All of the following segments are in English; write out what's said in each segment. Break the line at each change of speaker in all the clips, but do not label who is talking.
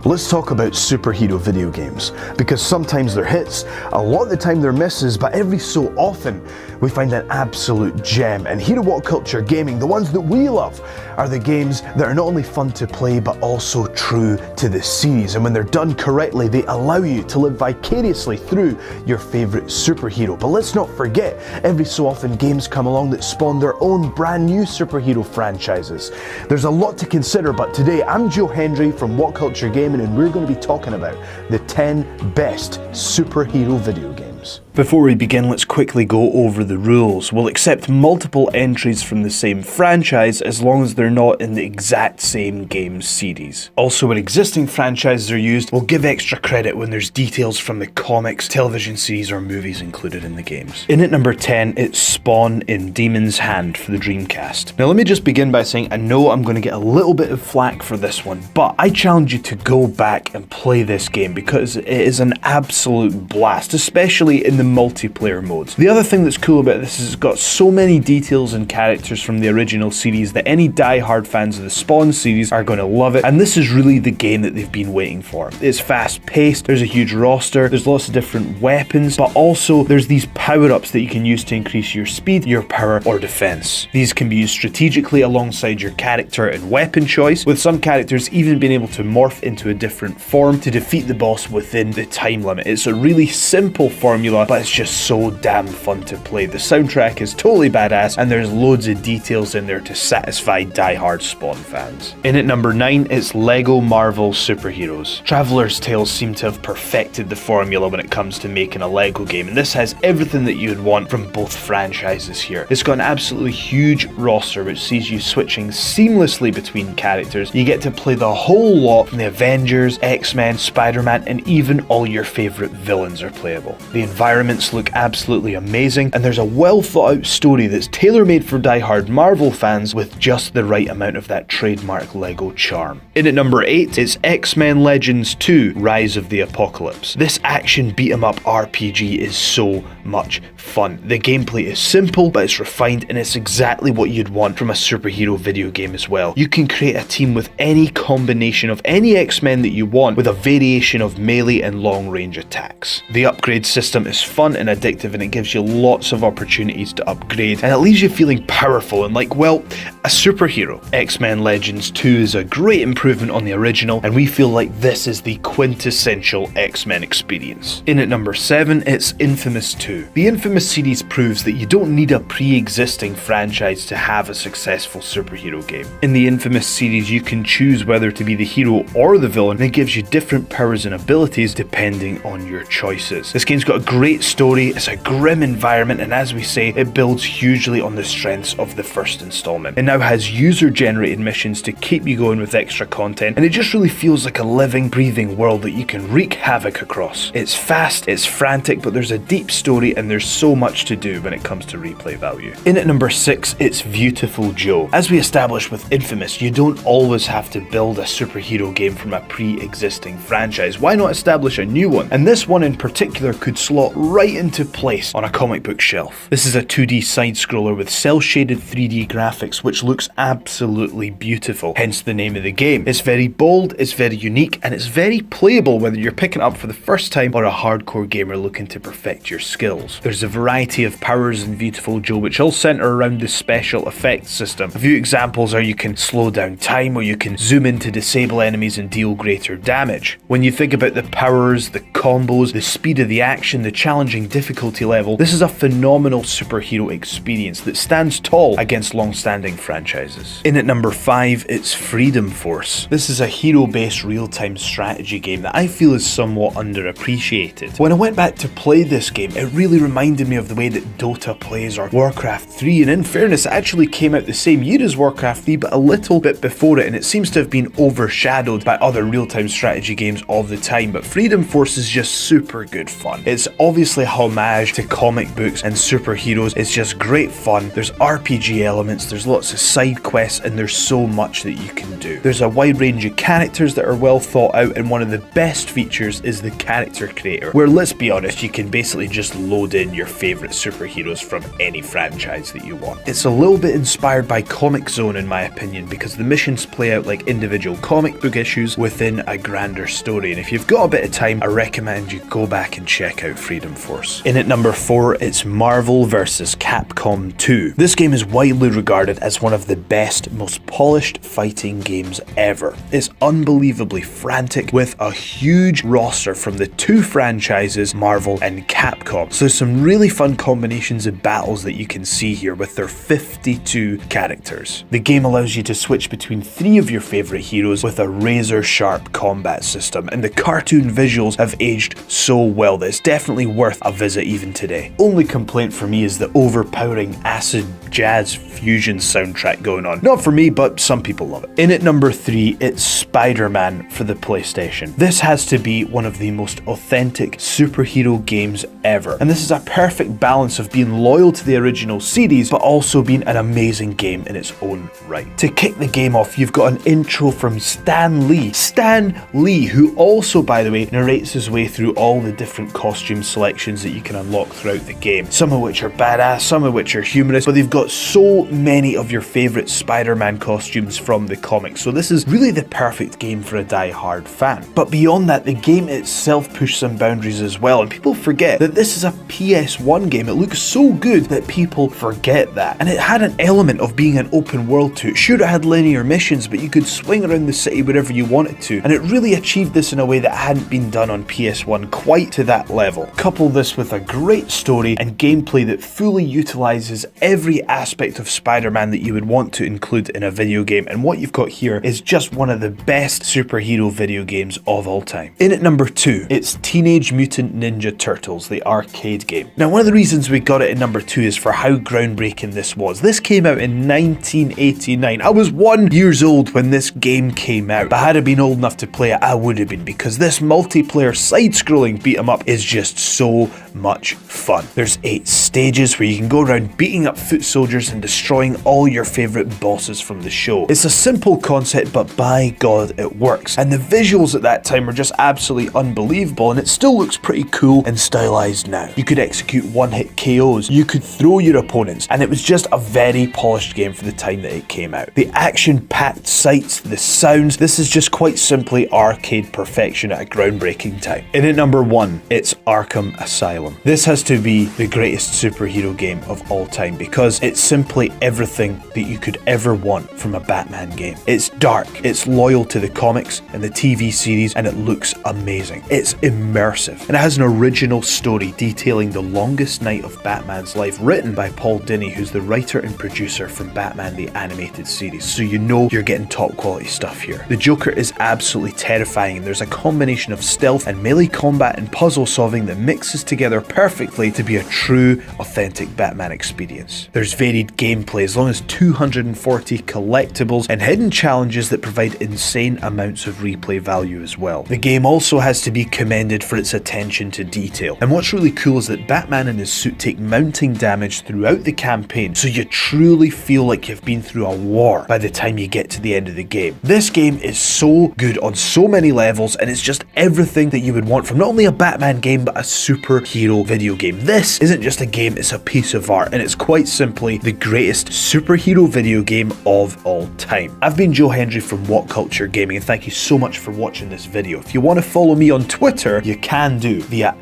Let's talk about superhero video games, because sometimes they're hits, a lot of the time they're misses, but every so often we find an absolute gem. And here at What Culture Gaming, the ones that we love are the games that are not only fun to play but also true to the series. And when they're done correctly, they allow you to live vicariously through your favourite superhero. But let's not forget, every so often games come along that spawn their own brand new superhero franchises. There's a lot to consider, but today I'm Joe Hendry from What Culture Gaming, and we're going to be talking about the 10 best superhero video games. Before we begin, let's quickly go over the rules. We'll accept multiple entries from the same franchise as long as they're not in the exact same game series. Also, when existing franchises are used, we'll give extra credit when there's details from the comics, television series, or movies included in the games. In at number 10, it's Spawn in Demon's Hand for the Dreamcast. Now let me just begin by saying I know I'm going to get a little bit of flack for this one, but I challenge you to go back and play this game because it is an absolute blast, especially in the multiplayer modes. The other thing that's cool about this is it's got so many details and characters from the original series that any die-hard fans of the Spawn series are going to love it, and this is really the game that they've been waiting for. It's fast-paced, there's a huge roster, there's lots of different weapons, but also there's these power-ups that you can use to increase your speed, your power, or defense. These can be used strategically alongside your character and weapon choice, with some characters even being able to morph into a different form to defeat the boss within the time limit. It's a really simple formula, but it's just so damn fun to play. The soundtrack is totally badass, and there's loads of details in there to satisfy die-hard Spawn fans. In at number 9, it's Lego Marvel Superheroes. Traveller's Tales seem to have perfected the formula when it comes to making a Lego game, and this has everything that you'd want from both franchises here. It's got an absolutely huge roster which sees you switching seamlessly between characters. You get to play the whole lot from the Avengers, X-Men, Spider-Man, and even all your favourite villains are playable. The environments look absolutely amazing, and there's a well thought out story that's tailor-made for die-hard Marvel fans with just the right amount of that trademark Lego charm. In at number 8, it's X-Men Legends 2 Rise of the Apocalypse. This action beat-em-up RPG is so much fun. The gameplay is simple, but it's refined, and it's exactly what you'd want from a superhero video game as well. You can create a team with any combination of any X-Men that you want, with a variation of melee and long-range attacks. The upgrade system is fun and addictive, and it gives you lots of opportunities to upgrade, and it leaves you feeling powerful and like, well, a superhero. X-Men Legends 2 is a great improvement on the original, and we feel like this is the quintessential X-Men experience. In at number 7, it's Infamous 2. The Infamous series proves that you don't need a pre-existing franchise to have a successful superhero game. In the Infamous series, you can choose whether to be the hero or the villain, and it gives you different powers and abilities depending on your choices. This game's got a great story, it's a grim environment, and as we say, it builds hugely on the strengths of the first installment. It now has user-generated missions to keep you going with extra content, and it just really feels like a living, breathing world that you can wreak havoc across. It's fast, it's frantic, but there's a deep story, and there's so much to do when it comes to replay value. In at number 6, it's Viewtiful Joe. As we established with Infamous, you don't always have to build a superhero game from a pre-existing franchise. Why not establish a new one? And this one in particular could slot right into place on a comic book shelf. This is a 2D side-scroller with cel-shaded 3D graphics, which looks absolutely beautiful, hence the name of the game. It's very bold, it's very unique, and it's very playable whether you're picking it up for the first time or a hardcore gamer looking to perfect your skills. There's a variety of powers in Viewtiful Joe, which all centre around the special effects system. A few examples are you can slow down time, or you can zoom in to disable enemies and deal greater damage. When you think about the powers, the combos, the speed of the action, the challenging difficulty level, this is a phenomenal superhero experience that stands tall against long-standing franchises. In at number 5, it's Freedom Force. This is a hero-based real-time strategy game that I feel is somewhat underappreciated. When I went back to play this game, it really reminded me of the way that Dota plays or Warcraft 3, and in fairness, it actually came out the same year as Warcraft 3, but a little bit before it, and it seems to have been overshadowed by other real-time strategy games of the time, but Freedom Force is just super good fun. It's obviously a homage to comic books and superheroes. It's just great fun. There's RPG elements, there's lots of side quests, and there's so much that you can do. There's a wide range of characters that are well thought out, and one of the best features is the character creator, where, let's be honest, you can basically just load in your favorite superheroes from any franchise that you want. It's a little bit inspired by Comic Zone in my opinion, because the missions play out like individual comic book issues within a grander story, and if you've got a bit of time, I recommend you go back and check out Freedom Force. In at number 4, it's Marvel vs. Capcom 2. This game is widely regarded as one of the best, most polished fighting games ever. It's unbelievably frantic, with a huge roster from the two franchises, Marvel and Capcom. So there's some really fun combinations of battles that you can see here with their 52 characters. The game allows you to switch between 3 of your favorite heroes with a razor sharp combat system, and the cartoon visuals have aged so well that it's definitely worth a visit even today. Only complaint for me is the overpowering acid jazz fusion soundtrack going on. Not for me, but some people love it. In at number 3, it's Spider-Man for the PlayStation. This has to be one of the most authentic superhero games ever, and this is a perfect balance of being loyal to the original series but also being an amazing game in its own right. To kick the game off, you've got an intro from Stan Lee. Stan Lee, who also, by the way, narrates his way through all the different costume selections that you can unlock throughout the game, some of which are badass, some of which are humorous, but they've got so many of your favorite Spider-Man costumes from the comics, so this is really the perfect game for a die-hard fan. But beyond that, the game itself pushed some boundaries as well, and people forget that this is a PS1 game. It looks so good that people forget that, and it had an element of being an open world to it. Sure, it had linear missions, but you could swing around the city wherever you wanted to, and it really achieved this in a way that hadn't been done on PS1 quite to that level. Couple this with a great story and gameplay that fully utilizes every aspect of Spider-Man that you would want to include in a video game, and what you've got here is just one of the best superhero video games of all time. In at number 2, it's Teenage Mutant Ninja Turtles, the arcade game. Now, one of the reasons we got it in number 2 is for how groundbreaking this was. This came out in 1989. I was 1 year old when this game came out, but had I been old enough to play it, I would have been, because this multiplayer side-scrolling beat-em-up is just so much fun. There's 8 stages where you can go around beating up foot soldiers and destroying all your favorite bosses from the show. It's a simple concept, but by God, it works. And the visuals at that time were just absolutely unbelievable, and it still looks pretty cool and stylized now. You could execute one-hit KOs, you could throw your opponents, and it was just a very polished game for the time that it came out. The action-packed sights, the sounds, this is just quite simply arcade perfection at a groundbreaking time. In at number 1, it's Arkham Asylum. This has to be the greatest superhero game of all time, because it's simply everything that you could ever want from a Batman game. It's dark, it's loyal to the comics and the TV series, and it looks amazing. It's immersive, and it has an original story detailing the longest night of Batman's life, written by Paul Dini, who's the writer and producer from Batman the Animated Series, so you know you're getting top quality stuff here. The Joker is absolutely terrifying, and there's a combination of stealth and melee combat and puzzle solving that mixes together perfectly to be a true, authentic Batman experience. There's varied gameplay, as long as 240 collectibles and hidden challenges that provide insane amounts of replay value as well. The game also has to be commended for its attention to detail, and what's really cool is that Batman and his suit take mounting damage throughout the campaign, so you truly feel like you've been through a war by the time you get to the end of the game. This game is so good on so many levels, and it's just everything that you would want from not only a Batman game but a superhero video game. This isn't just a game, it's a piece of art, and it's quite simply the greatest superhero video game of all time. I've been Joe Hendry from What Culture Gaming, and thank you so much for watching this video. If you want to follow me on Twitter, you can do via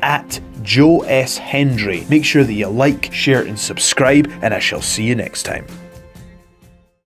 @Joe S. Hendry. Make sure that you like, share, and subscribe, and I shall see you next time.